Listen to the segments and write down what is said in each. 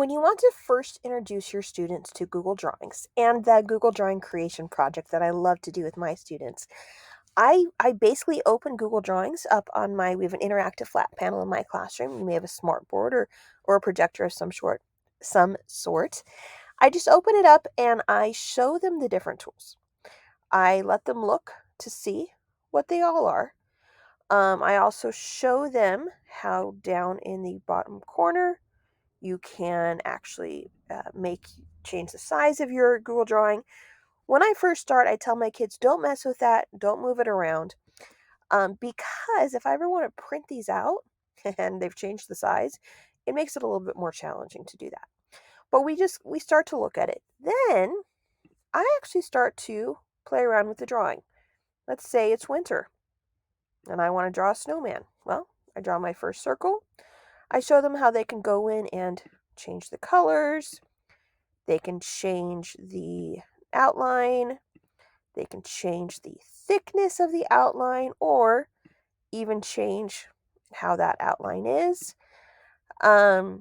When you want to first introduce your students to Google Drawings and the Google Drawing Creation project that I love to do with my students, I basically open Google Drawings up on we have an interactive flat panel in my classroom. You may have a smart board or a projector of some sort. I just open it up and I show them the different tools. I let them look to see what they all are. I also show them how down in the bottom corner you can actually change the size of your Google Drawing. When I first start, I tell my kids, don't mess with that, don't move it around, because if I ever want to print these out and they've changed the size, it makes it a little bit more challenging to do that. But we start to look at it. Then I actually start to play around with the drawing. Let's say it's winter and I want to draw a snowman. Well, I draw my first circle. I show them how they can go in and change the colors. They can change the outline. They can change the thickness of the outline or even change how that outline is. So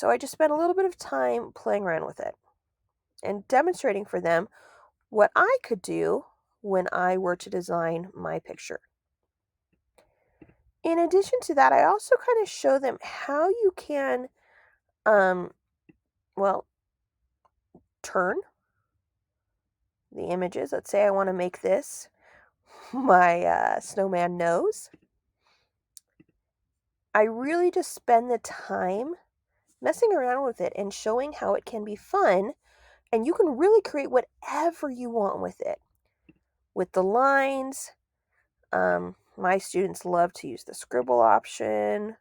I just spent a little bit of time playing around with it and demonstrating for them what I could do when I were to design my picture. In addition to that, I also kind of show them how you can, um, well, turn the images. Let's say I want to make this my snowman nose. I really just spend the time messing around with it and showing how it can be fun, and you can really create whatever you want with it. With the lines, my students love to use the scribble option.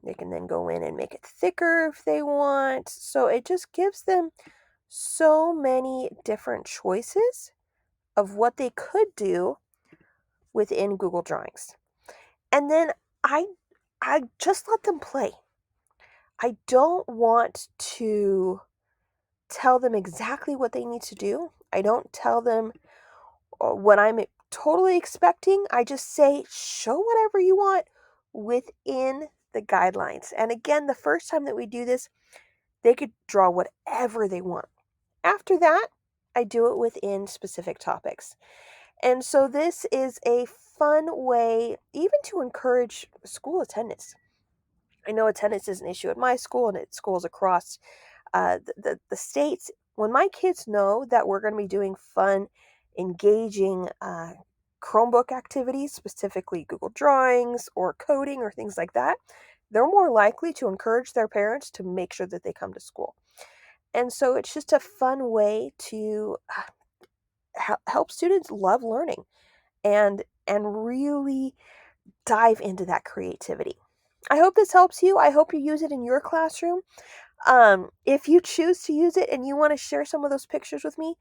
They can then go in and make it thicker if they want. So it just gives them so many different choices of what they could do within Google Drawings. And then I I just let them play. I don't want to tell them exactly what they need to do. I don't tell them what I'm totally expecting. I just say, show whatever you want within the guidelines. And again, the first time that we do this, they could draw whatever they want. After that, I do it within specific topics. And so this is a fun way even to encourage school attendance. I know attendance is an issue at my school and at schools across the states. When my kids know that we're going to be doing fun, engaging Chromebook activities, specifically Google Drawings or coding or things like that, they're more likely to encourage their parents to make sure that they come to school. And so it's just a fun way to help students love learning and really dive into that creativity. I hope this helps you. I hope you use it in your classroom. If you choose to use it and you want to share some of those pictures with me,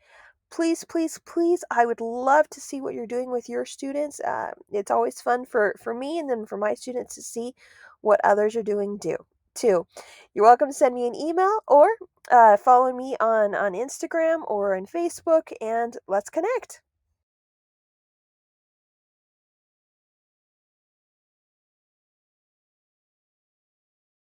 please, please, please, I would love to see what you're doing with your students. It's always fun for me and then for my students to see what others are doing too. You're welcome to send me an email or follow me on Instagram or on Facebook, and let's connect.